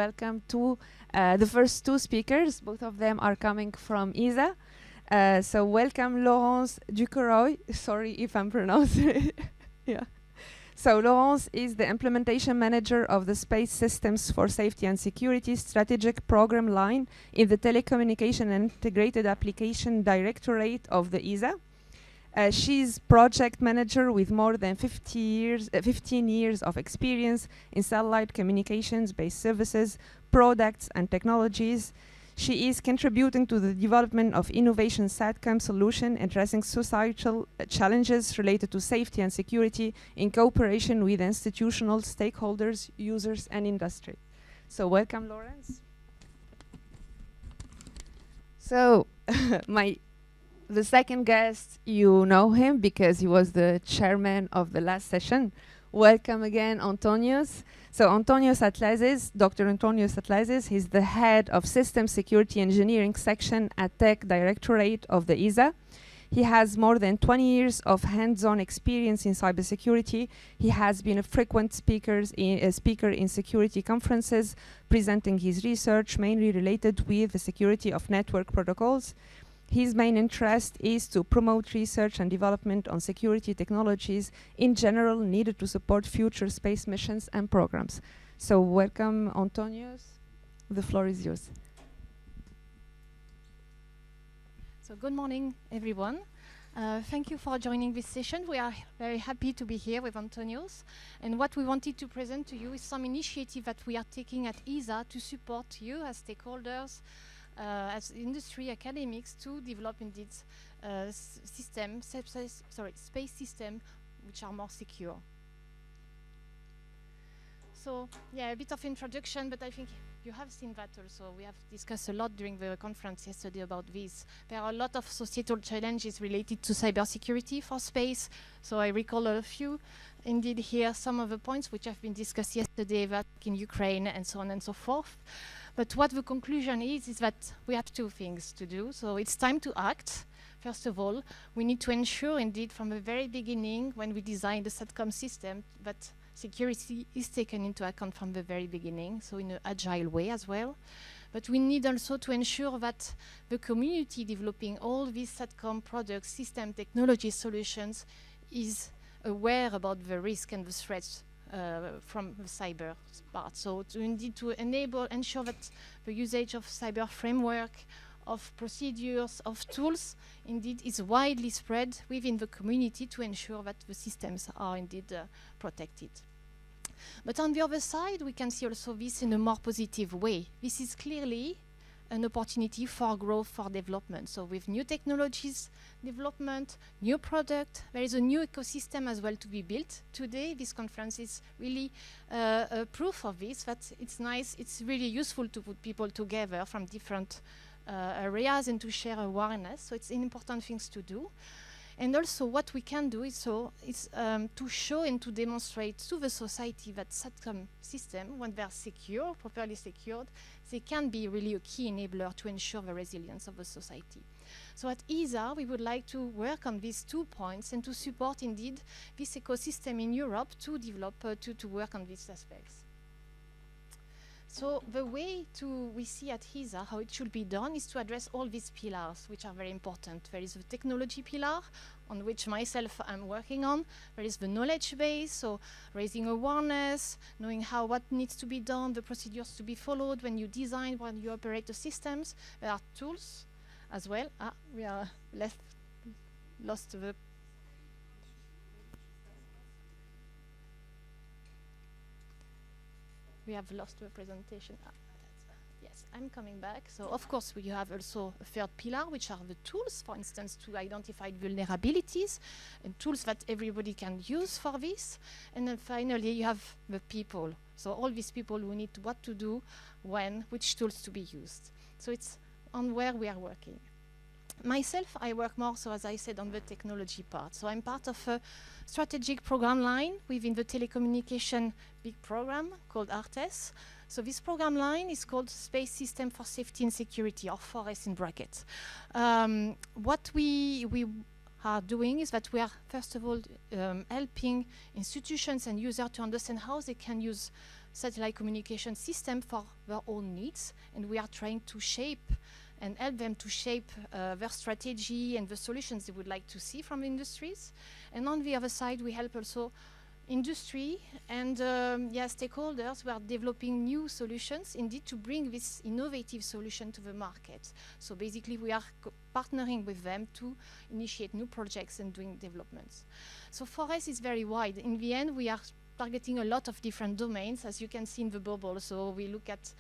welcome to the first two speakers. Both of them are coming from ESA. So welcome Laurence Duquerroy. Sorry if I'm pronouncing it. Yeah. So Laurence is the implementation manager of the Space Systems for Safety and Security strategic program line in the Telecommunication and Integrated Application Directorate of the ESA. She's project manager with more than 15 years of experience in satellite communications-based services, products and technologies. She is contributing to the development of innovation SATCOM solution addressing societal challenges related to safety and security in cooperation with institutional stakeholders, users and industry. So welcome, Laurence. So the second guest, you know him because he was the chairman of the last session. Welcome again, Antonius. So Antonius Atlasis, Dr. Antonius Atlasis, he's the head of System Security Engineering section at Tech Directorate of the ESA. He has more than 20 years of hands-on experience in cybersecurity. He has been a frequent speaker in security conferences, presenting his research mainly related with the security of network protocols. His main interest is to promote research and development on security technologies in general needed to support future space missions and programs. So welcome, Antonius. The floor is yours. So good morning, everyone. Thank you for joining this session. We are very happy to be here with Antonius. And what we wanted to present to you is some initiative that we are taking at ESA to support you as stakeholders, as industry academics to develop indeed space system which are more secure. So yeah, a bit of introduction, but I think you have seen that also. We have discussed a lot during the conference yesterday about this. There are a lot of societal challenges related to cybersecurity for space. So I recall a few. Indeed, here some of the points which have been discussed yesterday, that in Ukraine and so on and so forth. But what the conclusion is that we have two things to do. So it's time to act. First of all, we need to ensure indeed from the very beginning when we design the SATCOM system that security is taken into account from the very beginning, so in an agile way as well. But we need also to ensure that the community developing all these SATCOM products, system technology solutions is aware about the risk and the threats from the cyber part. So indeed to ensure that the usage of cyber framework, of procedures, of tools, indeed is widely spread within the community to ensure that the systems are indeed protected. But on the other side, we can see also this in a more positive way. This is clearly an opportunity for growth, for development. So with new technologies development, new product, there is a new ecosystem as well to be built. Today, this conference is really a proof of this, that it's nice, it's really useful to put people together from different areas and to share awareness. So it's an important things to do. And also what we can do is to show and to demonstrate to the society that SATCOM system, when they are secure, properly secured, they can be really a key enabler to ensure the resilience of the society. So at ESA, we would like to work on these 2 points and to support indeed this ecosystem in Europe to develop, to work on these aspects. So the way we see at ESA how it should be done is to address all these pillars, which are very important. There is the technology pillar, on which myself I'm working on. There is the knowledge base, so raising awareness, knowing what needs to be done, the procedures to be followed when you design, when you operate the systems. There are tools as well. We are lost the... We have lost the presentation. Yes, I'm coming back. So of course you have also a third pillar, which are the tools, for instance, to identify vulnerabilities and tools that everybody can use for this. And then finally you have the people. So all these people who need what to do, when, which tools to be used. So it's on where we are working. Myself, I work more, so as I said, on the technology part. So I'm part of a strategic program line within the telecommunication big program called ARTES. So this program line is called Space System for Safety and Security, or 4S in brackets. What we are doing is that we are, first of all, helping institutions and users to understand how they can use satellite communication system for their own needs, and we are trying to shape and help them to shape their strategy and the solutions they would like to see from industries. And on the other side, we help also industry and stakeholders who are developing new solutions, indeed, to bring this innovative solution to the market. So basically, we are partnering with them to initiate new projects and doing developments. So for us, it's very wide. In the end, we are targeting a lot of different domains, as you can see in the bubble. So we look at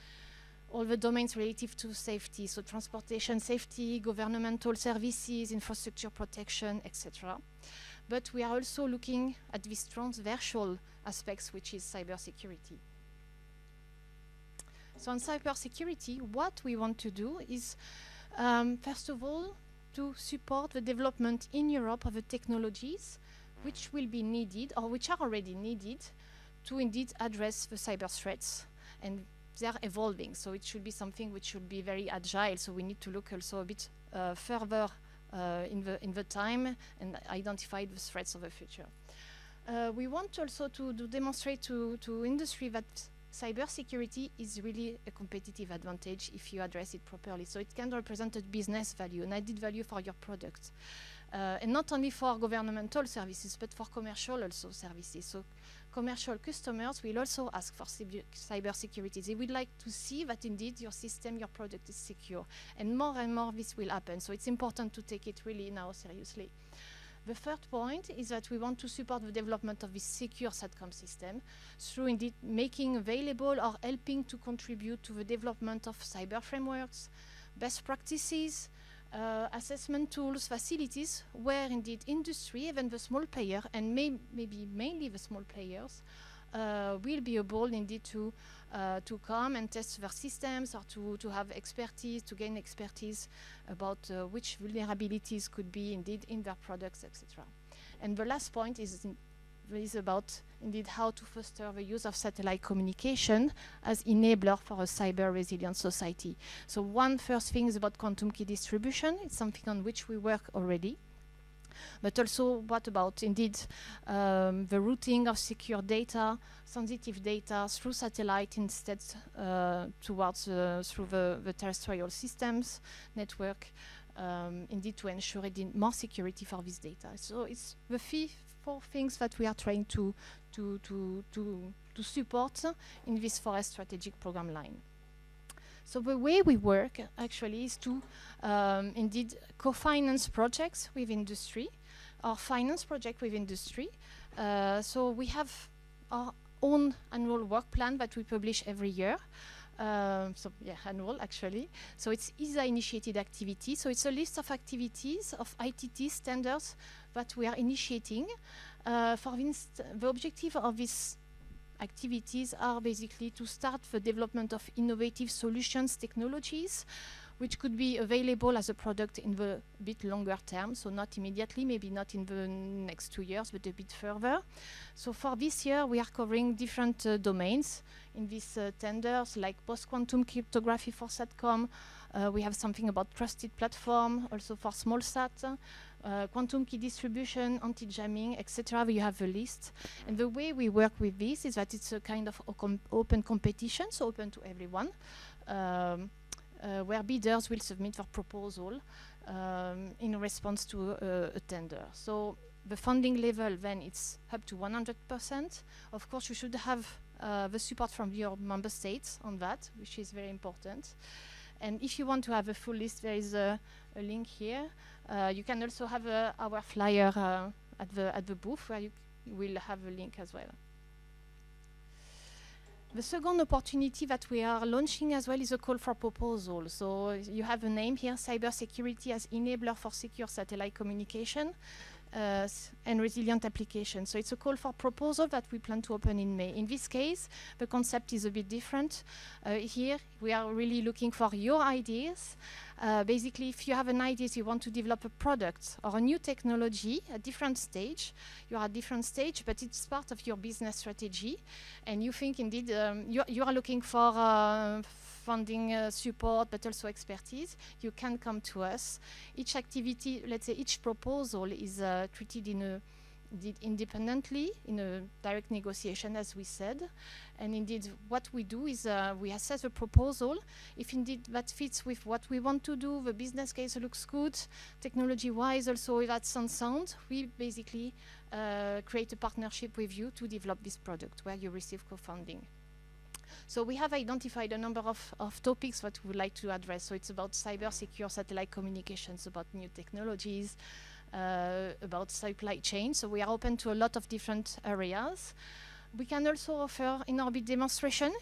all the domains relative to safety, so transportation safety, governmental services, infrastructure protection, etc. But we are also looking at these transversal aspects, which is cybersecurity. So on cybersecurity, what we want to do is, first of all, to support the development in Europe of the technologies which will be needed, or which are already needed, to indeed address the cyber threats. And they are evolving, so it should be something which should be very agile. So we need to look also a bit further in the time and identify the threats of the future. We want also to demonstrate to industry that cybersecurity is really a competitive advantage if you address it properly. So it can represent a business value, an added value for your product. And not only for governmental services, but for commercial also services. So commercial customers will also ask for cybersecurity. They would like to see that indeed your system, your product is secure. And more this will happen. So it's important to take it really now seriously. The third point is that we want to support the development of this secure SATCOM system through indeed making available or helping to contribute to the development of cyber frameworks, best practices, assessment tools, facilities, where indeed industry, even the small player, and maybe mainly the small players, will be able indeed to come and test their systems, or to have expertise, to gain expertise about which vulnerabilities could be indeed in their products, etc. And the last point is about indeed how to foster the use of satellite communication as enabler for a cyber resilient society. So one first thing is about quantum key distribution. It's something on which we work already. But also what about indeed the routing of secure data, sensitive data through satellite instead towards through the terrestrial systems network, indeed to ensure more security for this data. So it's the four things that we are trying to support in this forest strategic program line. So the way we work actually is to indeed co-finance projects with industry, or finance project with industry. So we have our own annual work plan that we publish every year. Annual actually. So it's ESA initiated activity. So it's a list of activities of ITT standards that we are initiating. The objective of these activities are basically to start the development of innovative solutions, technologies, which could be available as a product in the bit longer term, so not immediately, maybe not in the next 2 years, but a bit further. So for this year, we are covering different domains in these tenders, like post-quantum cryptography for SATCOM. We have something about trusted platform, also for small SAT, quantum key distribution, anti-jamming, etc. We have a list. And the way we work with this is that it's a kind of open competition, so open to everyone, where bidders will submit their proposal in response to a tender. So the funding level, then it's up to 100%. Of course, you should have the support from your member states on that, which is very important. And if you want to have a full list, there is a link here. You can also have our flyer at the booth, where you will have a link as well. The second opportunity that we are launching as well is a call for proposal. So you have a name here, cybersecurity as enabler for secure satellite communication and resilient application. So it's a call for proposal that we plan to open in May. In this case, the concept is a bit different. Here, we are really looking for your ideas. Basically, if you have an idea, you want to develop a product or a new technology at different stage, you are at different stage, but it's part of your business strategy, and you think indeed you are looking for funding support, but also expertise, you can come to us. Each activity, let's say each proposal is treated in did independently in a direct negotiation, as we said. And indeed, what we do is we assess a proposal. If indeed that fits with what we want to do, the business case looks good, technology-wise also that sound, we basically create a partnership with you to develop this product where you receive co-funding. So we have identified a number of topics that we would like to address. So it's about cyber secure satellite communications, about new technologies, about supply chain. So we are open to a lot of different areas. We can also offer in-orbit demonstration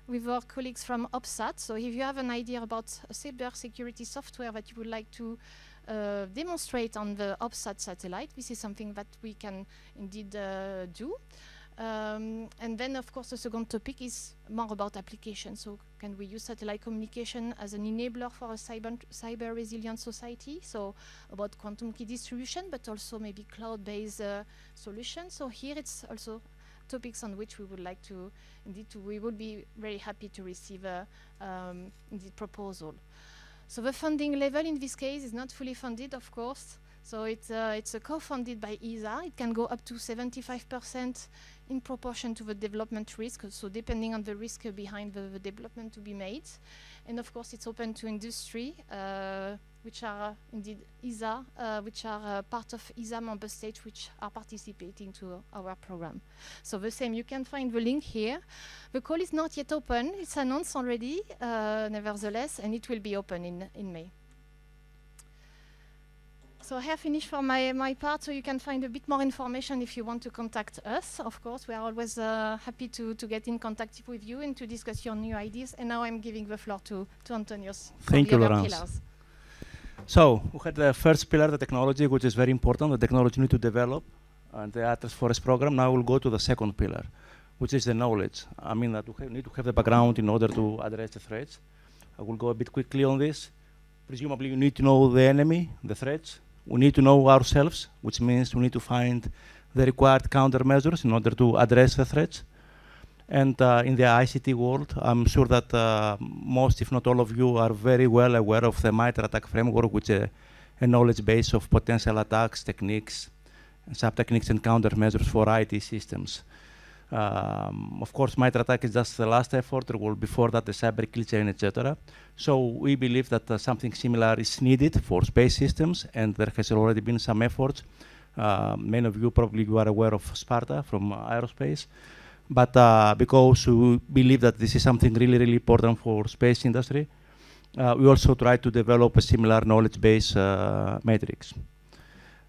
with our colleagues from OPSAT. So if you have an idea about a cyber security software that you would like to demonstrate on the OPSAT satellite, this is something that we can indeed do. And then, of course, the second topic is more about application. So can we use satellite communication as an enabler for a cyber resilient society? So about quantum key distribution, but also maybe cloud-based solutions. So here it's also topics on which we would like to, indeed, we would be very happy to receive a indeed proposal. So the funding level in this case is not fully funded, of course. So it's co-funded by ESA. It can go up to 75% in proportion to the development risk, so depending on the risk behind the development to be made. And of course, it's open to industry, which are indeed ESA, which are part of ESA member states, which are participating to our program. So the same, you can find the link here. The call is not yet open. It's announced already, nevertheless, and it will be open in May. So I have finished for my part, so you can find a bit more information if you want to contact us. Of course, we are always happy to get in contact with you and to discuss your new ideas. And now I'm giving the floor to Antonios. Thank you, Laurence. So we had the first pillar, the technology, which is very important, the technology you need to develop, and the Atlas Forest program. Now we'll go to the second pillar, which is the knowledge. I mean that we need to have the background in order to address the threats. I will go a bit quickly on this. Presumably you need to know the enemy, the threats. We need to know ourselves, which means we need to find the required countermeasures in order to address the threats. And in the ICT world, I'm sure that most, if not all of you, are very well aware of the MITRE ATT&CK framework, which is a knowledge base of potential attacks, techniques, sub-techniques, and countermeasures for IT systems. Of course, MITRE ATT&CK is just the last effort. There will before that the cyber kill chain, etc. So we believe that something similar is needed for space systems, and there has already been some efforts. Many of you probably are aware of Sparta from aerospace. But because we believe that this is something really, really important for space industry, we also try to develop a similar knowledge base matrix.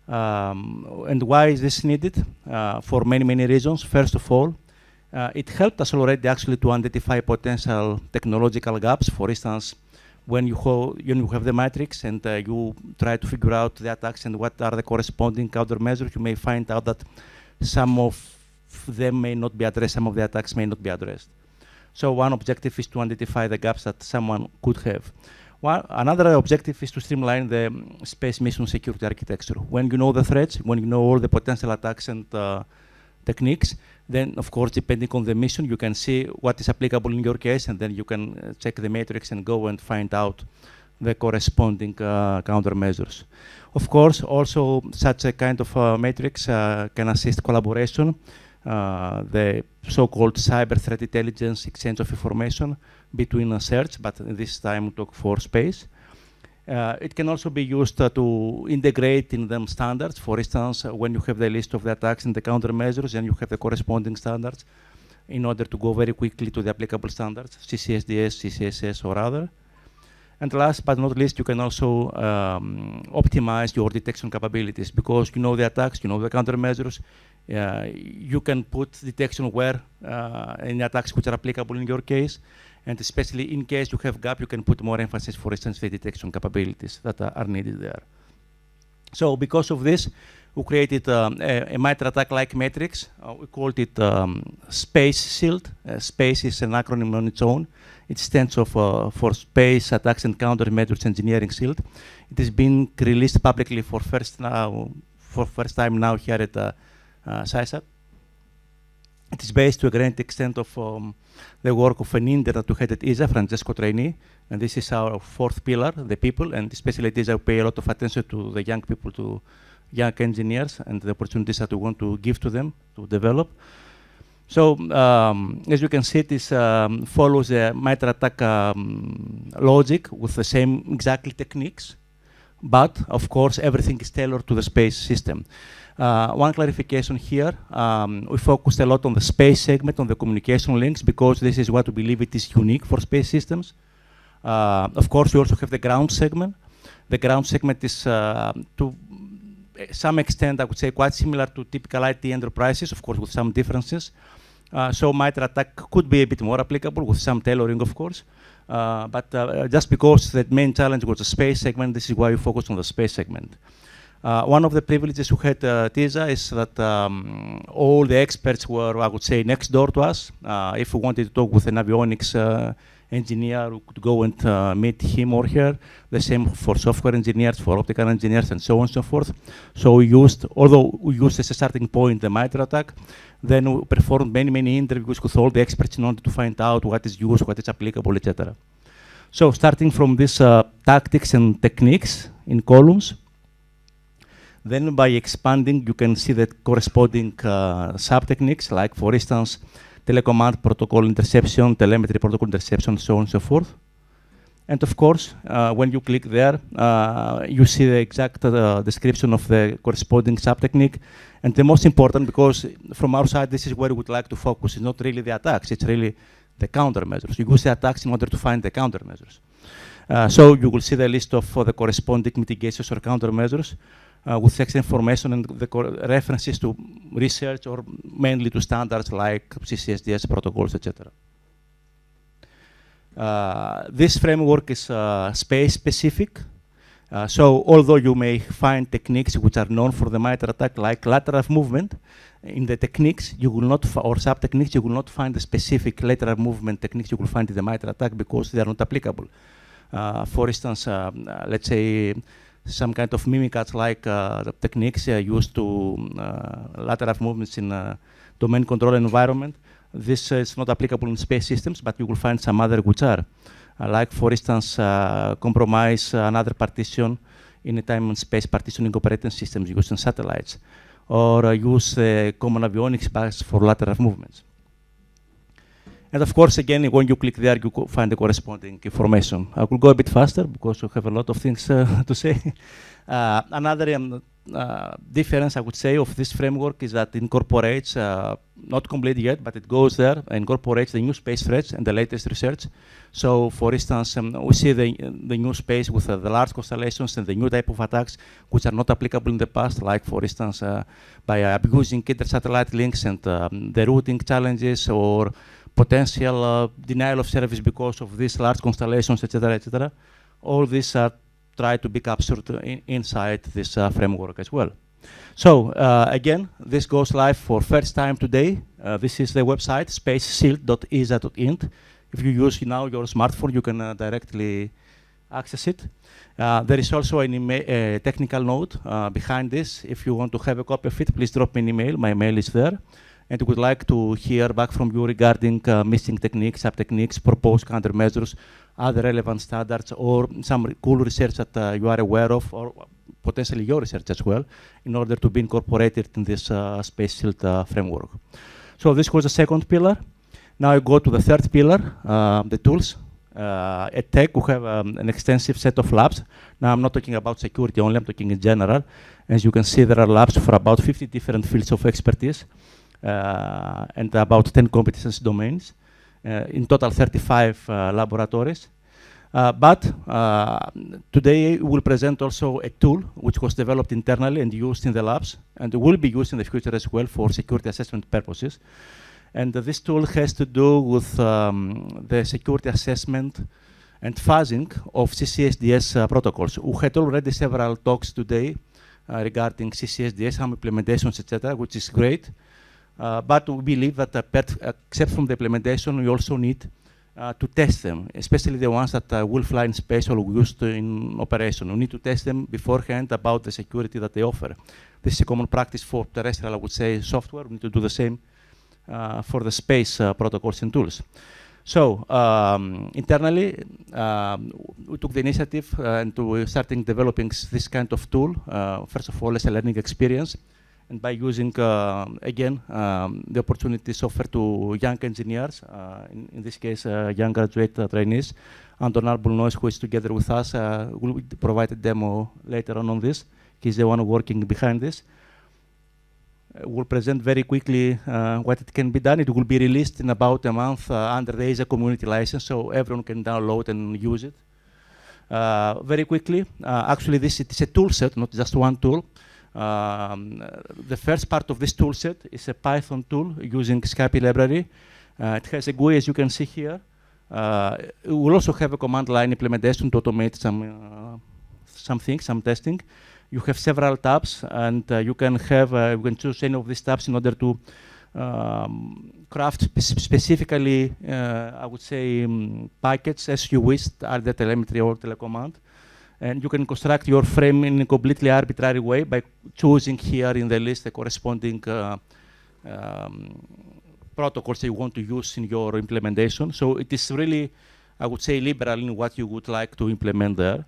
And why is this needed? For many, many reasons. First of all, it helped us already actually to identify potential technological gaps. For instance, when you have the matrix and you try to figure out the attacks and what are the corresponding countermeasures, you may find out that some of them may not be addressed, some of the attacks may not be addressed. So one objective is to identify the gaps that someone could have. Another objective is to streamline the space mission security architecture. When you know the threats, when you know all the potential attacks and techniques, then of course, depending on the mission, you can see what is applicable in your case, and then you can check the matrix and go and find out the corresponding countermeasures. Of course, also such a kind of matrix can assist collaboration, the so-called cyber threat intelligence exchange of information between CERTs, but this time we talk for space. It can also be used to integrate in them standards. For instance, when you have the list of the attacks and the countermeasures, and you have the corresponding standards in order to go very quickly to the applicable standards, CCSDS, CCSS, or other. And last but not least, you can also optimize your detection capabilities, because you know the attacks, you know the countermeasures. You can put detection where any attacks which are applicable in your case, and especially in case you have gap, you can put more emphasis, for instance, the detection capabilities that are needed there. So because of this, we created a MITRE ATT&CK-like matrix. We called it Space Shield. Space is an acronym on its own. It stands for Space Attacks and Countermeasures Engineering Shield. It has been released publicly for first time now here at CYSAT. It is based to a great extent of the work of an intern that we had at ESA, Francesco Trainee, and this is our fourth pillar, the people, and especially at ESA we pay a lot of attention to the young people young engineers and the opportunities that we want to give to them to develop. So, as you can see, this follows the MITRE ATT&CK logic with the same exactly techniques, but of course everything is tailored to the space system. One clarification here, we focused a lot on the space segment, on the communication links, because this is what we believe it is unique for space systems. Of course, we also have the ground segment. The ground segment is, to some extent, I would say, quite similar to typical IT enterprises, of course, with some differences. So MITRE ATT&CK could be a bit more applicable with some tailoring, of course. But just because the main challenge was the space segment, this is why we focused on the space segment. One of the privileges we had at ESA is that all the experts were, I would say, next door to us. If we wanted to talk with an avionics engineer, we could go and meet him or her. The same for software engineers, for optical engineers, and so on and so forth. So we used, although we used as a starting point the MITRE ATT&CK, then we performed many interviews with all the experts in order to find out what is used, what is applicable, etc. So starting from these tactics and techniques in columns, then by expanding, you can see the corresponding sub-techniques, like, for instance, telecommand protocol interception, telemetry protocol interception, so on and so forth. And of course, when you click there, you see the exact description of the corresponding sub-technique. And the most important, because from our side, this is where we would like to focus. It's not really the attacks, it's really the countermeasures. You use the attacks in order to find the countermeasures. So you will see the list of the corresponding mitigations or countermeasures with text information and the references to research or mainly to standards like CCSDS protocols, etc. This framework is space-specific. So although you may find techniques which are known for the MITRE ATT&CK, like lateral movement, in the techniques you will not, or sub-techniques, you will not find the specific lateral movement techniques you will find in the MITRE ATT&CK because they are not applicable. For instance, let's say some kind of mimikatz like the techniques used to lateral movements in domain control environment. This is not applicable in space systems, but you will find some other which are. Like, for instance, compromise another partition in a time and space partitioning operating systems used in satellites, or use common avionics bus for lateral movements. And of course, again, when you click there, you find the corresponding information. I will go a bit faster because we have a lot of things to say. Another difference, I would say, of this framework is that it incorporates, not complete yet, but it goes there, incorporates the new space threats and the latest research. So, for instance, we see the new space with the large constellations and the new type of attacks which are not applicable in the past, like, for instance, by abusing inter-satellite links and the routing challenges, or potential denial of service because of these large constellations, etc., etc. All these are tried to be captured inside this framework as well. So again, this goes live for first time today. This is the website, spaceshield.esa.int. If you use now your smartphone, you can directly access it. There is also a technical note behind this. If you want to have a copy of it, please drop me an email. My mail is there. And we would like to hear back from you regarding missing techniques, sub-techniques, proposed countermeasures, other relevant standards, or some cool research that you are aware of, or potentially your research as well, in order to be incorporated in this Space Shield framework. So this was the second pillar. Now I go to the third pillar, the tools. At Tech, we have an extensive set of labs. Now I'm not talking about security only, I'm talking in general. As you can see, there are labs for about 50 different fields of expertise. And about 10 competence domains, in total 35 laboratories. But today we will present also a tool which was developed internally and used in the labs, and will be used in the future as well for security assessment purposes. And this tool has to do with the security assessment and fuzzing of CCSDS protocols. We had already several talks today regarding CCSDS, some implementations, etc., which is great. But we believe that except from the implementation, we also need to test them, especially the ones that will fly in space or used in operation. We need to test them beforehand about the security that they offer. This is a common practice for terrestrial, I would say, software. We need to do the same for the space protocols and tools. So internally, we took the initiative into starting developing this kind of tool. First of all, as a learning experience, and by using again the opportunities offered to young engineers, in this case, young graduate trainees. Anton Bulnois, who is together with us, will provide a demo later on this. He's the one working behind this. We'll present very quickly what it can be done. It will be released in about a month under the ESA community license, so everyone can download and use it. Very quickly, actually this is a tool set, not just one tool. The first part of this tool set is a Python tool using Scapy library. It has a GUI, as you can see here. It will also have a command line implementation to automate some things, some testing. You have several tabs, and you can choose any of these tabs in order to craft specifically, I would say, packets as you wish, either telemetry or telecommand. And you can construct your frame in a completely arbitrary way by choosing here in the list the corresponding protocols that you want to use in your implementation. So it is really, I would say, liberal in what you would like to implement there.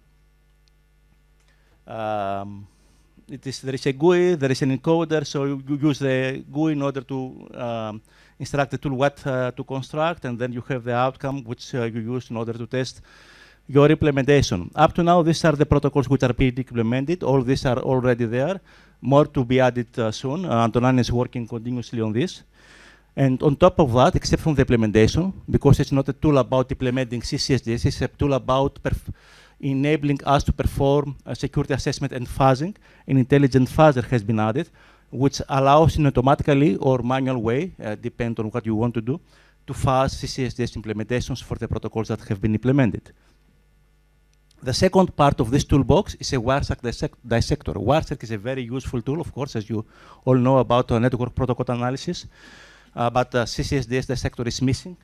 There is a GUI, there is an encoder, so you use the GUI in order to instruct the tool what to construct, and then you have the outcome which you use in order to test your implementation. Up to now, these are the protocols which are being implemented. All these are already there. More to be added soon. Antonin is working continuously on this. And on top of that, except from the implementation, because it's not a tool about implementing CCSDS, it's a tool about enabling us to perform a security assessment and fuzzing. An intelligent fuzzer has been added, which allows in automatically or manual way, depend on what you want to do, to fuzz CCSDS implementations for the protocols that have been implemented. The second part of this toolbox is a Wireshark dissector. Wireshark is a very useful tool, of course, as you all know about network protocol analysis, but CCSDS dissector is missing.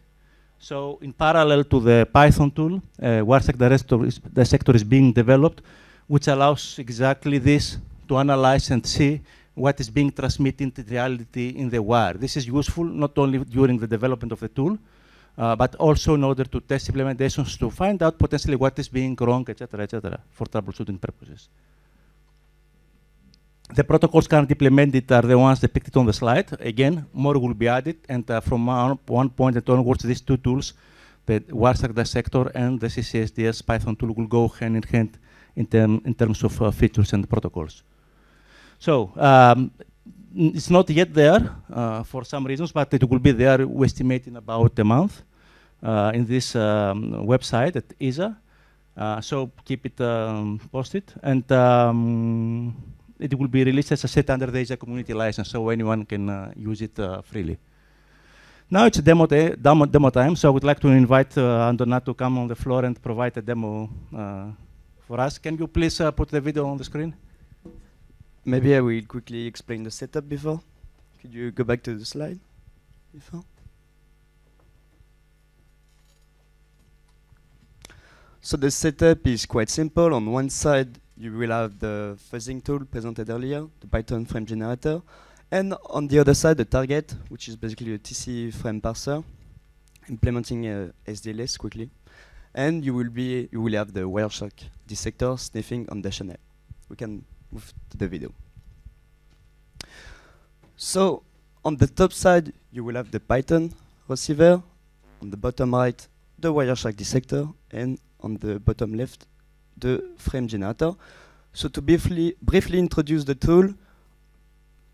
So in parallel to the Python tool, Wireshark dissector is being developed, which allows exactly this to analyze and see what is being transmitted in reality in the wire. This is useful not only during the development of the tool, but also in order to test implementations to find out potentially what is being wrong, etc., for troubleshooting purposes. The protocols currently implemented are the ones depicted on the slide. Again, more will be added, and from one point onwards, these two tools, the Wireshark dissector and the CCSDS Python tool, will go hand in hand in terms of features and protocols. So it's not yet there for some reasons, but it will be there, we estimate, in about a month in this website at ESA. So keep it posted. And it will be released, as I said, under the ESA community license, so anyone can use it freely. Now it's a demo time, so I would like to invite Andona to come on the floor and provide a demo for us. Can you please put the video on the screen? Maybe I will quickly explain the setup before. Could you go back to the slide before? So the setup is quite simple. On one side, you will have the fuzzing tool presented earlier, the Python frame generator. And on the other side, the target, which is basically a TC frame parser, implementing SDLS quickly. And you will have the Wireshark dissector sniffing on the channel. We can move to the video. So on the top side, you will have the Python receiver. On the bottom right, the Wireshark dissector, and on the bottom left, the frame generator. So to briefly introduce the tool,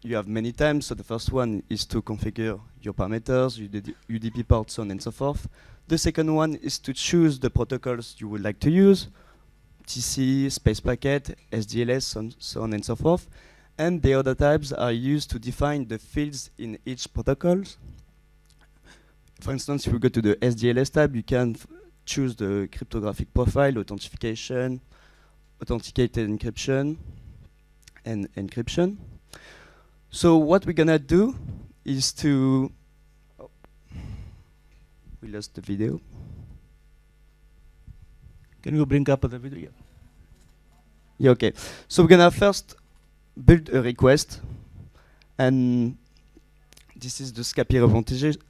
you have many times. So the first one is to configure your parameters, UDP ports, so on and so forth. The second one is to choose the protocols you would like to use, TC, space packet, SDLS, so on and so forth. And the other tabs are used to define the fields in each protocol. For instance, if we go to the SDLS tab, you can choose the cryptographic profile, authentication, authenticated encryption, and encryption. So what we're gonna do is to, oh, we lost the video. Can you bring up the video? Yeah, okay. So we're gonna first build a request, and this is the Scapy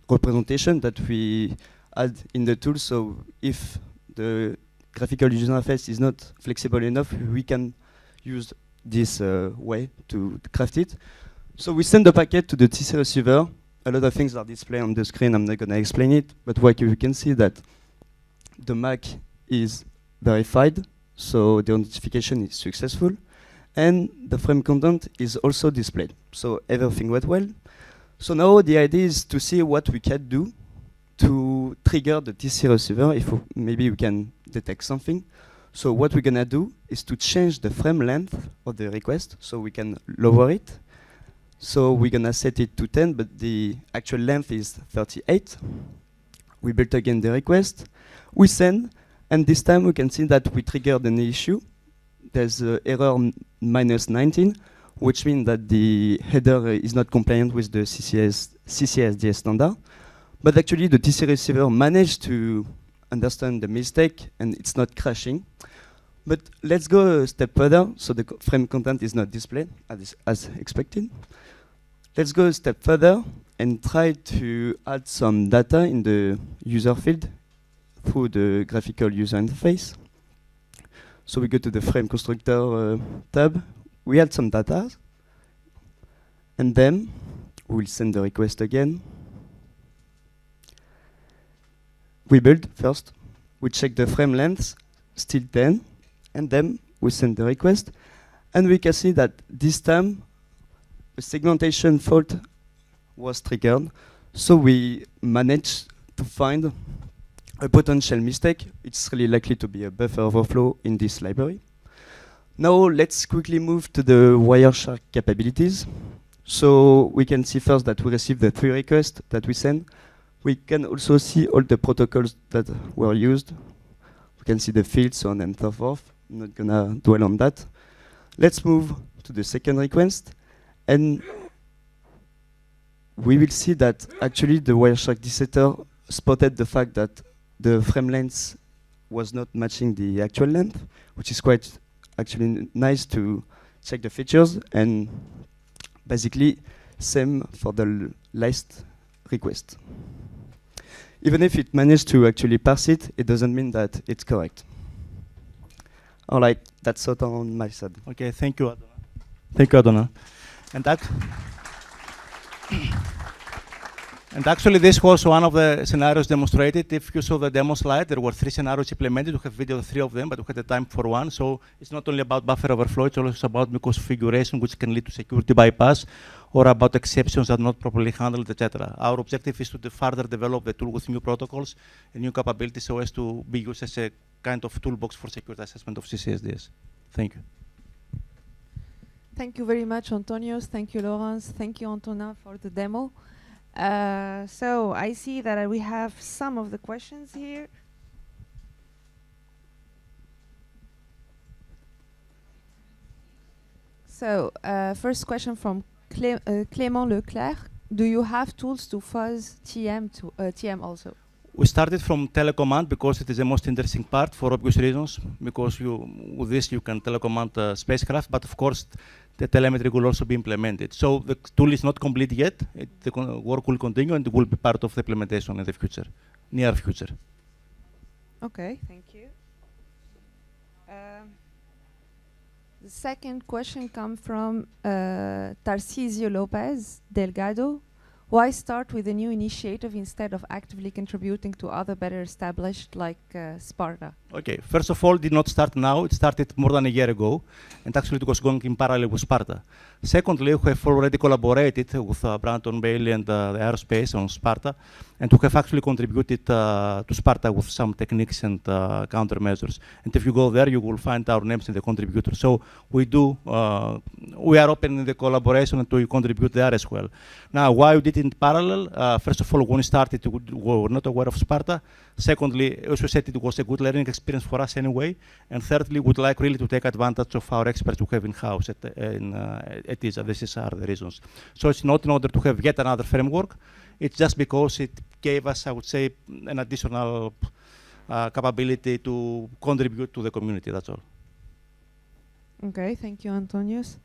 representation that we add in the tool. So if the graphical user interface is not flexible enough, we can use this way to craft it. So we send the packet to the TC receiver. A lot of things are displayed on the screen. I'm not going to explain it, but what you can see that the MAC is verified, so the authentication is successful, and the frame content is also displayed. So everything went well. So now the idea is to see what we can do to trigger the TC receiver if maybe we can detect something. So what we're gonna do is to change the frame length of the request so we can lower it. So we're gonna set it to 10, but the actual length is 38. We built again the request, we send, and this time we can see that we triggered an issue. There's error -19, which means that the header is not compliant with the CCSDS standard. But actually the TC receiver managed to understand the mistake and it's not crashing. But let's go a step further. So the frame content is not displayed as expected. Let's go a step further and try to add some data in the user field through the graphical user interface. So we go to the frame constructor tab. We add some data, and then we'll send the request again. We build first. We check the frame length, still 10, and then we send the request. And we can see that this time a segmentation fault was triggered. So we managed to find a potential mistake. It's really likely to be a buffer overflow in this library. Now let's quickly move to the Wireshark capabilities. So we can see first that we received the 3 requests that we sent. We can also see all the protocols that were used. We can see the fields, so on and so forth. I'm not gonna dwell on that. Let's move to the second request. And we will see that actually the Wireshark desetter spotted the fact that the frame length was not matching the actual length, which is quite actually nice to check the features, and basically same for the last request. Even if it managed to actually parse it, it doesn't mean that it's correct. All right, that's all on my side. Okay, thank you, Adona. Thank you, Adona. And actually, this was one of the scenarios demonstrated. If you saw the demo slide, there were 3 scenarios implemented. We have video of 3 of them, but we had the time for 1. So it's not only about buffer overflow, it's also about misconfiguration, which can lead to security bypass, or about exceptions that are not properly handled, etc. Our objective is to further develop the tool with new protocols and new capabilities so as to be used as a kind of toolbox for security assessment of CCSDS. Thank you. Thank you very much, Antonios. Thank you, Laurence. Thank you, Antona, for the demo. So I see that we have some of the questions here. So first question from Clément Leclerc. Do you have tools to fuzz TM also? We started from telecommand because it is the most interesting part for obvious reasons, because with this you can telecommand spacecraft, but of course the telemetry will also be implemented. So the tool is not complete yet. The work will continue and it will be part of the implementation in the future, near future. Okay, thank you. The second question comes from Tarcisio Lopez Delgado. Why start with a new initiative instead of actively contributing to other better established like Sparta? Okay, first of all, it did not start now. It started more than a year ago, and actually it was going in parallel with Sparta. Secondly, we have already collaborated with Brandon Bailey and the aerospace on Sparta, and we have actually contributed to Sparta with some techniques and countermeasures. And if you go there, you will find our names in the contributors. So we are open in the collaboration and to contribute there as well. Now, why we did it in parallel? First of all, when we started, we were not aware of Sparta. Secondly, as we said, it was a good learning experience for us anyway. And thirdly, we'd like really to take advantage of our experts we have in-house at ESA. These are the reasons. So it's not in order to have yet another framework. It's just because it gave us, I would say, an additional capability to contribute to the community, that's all. Okay, thank you, Antonios.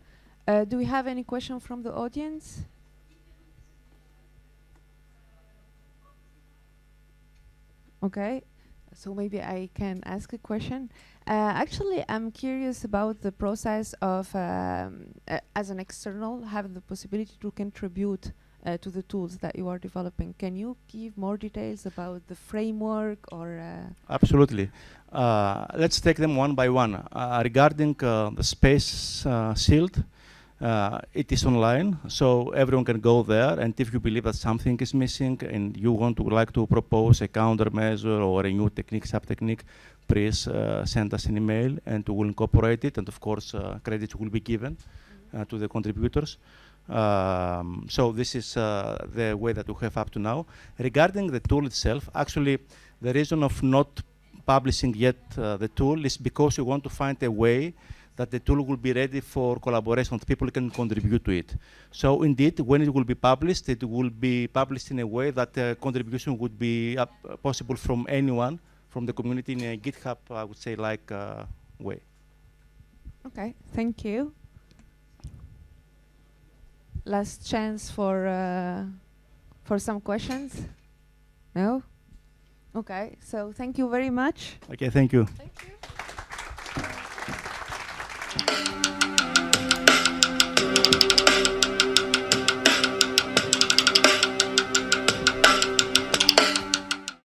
Do we have any question from the audience? Okay, so maybe I can ask a question. Actually, I'm curious about the process of, as an external, have the possibility to contribute to the tools that you are developing. Can you give more details about the framework or? Absolutely. Let's take them one by one. Regarding the space shield, it is online, so everyone can go there, and if you believe that something is missing and you want to like to propose a countermeasure or a new technique, sub-technique, please send us an email and we will incorporate it, and of course credits will be given to the contributors. So this is the way that we have up to now. Regarding the tool itself, actually the reason of not publishing yet the tool is because we want to find a way that the tool will be ready for collaboration, people can contribute to it. So indeed, when it will be published in a way that contribution would be possible from anyone, from the community in a GitHub, I would say, like way. Okay, thank you. Last chance for some questions. No? Okay, so thank you very much. Okay, thank you. Thank you.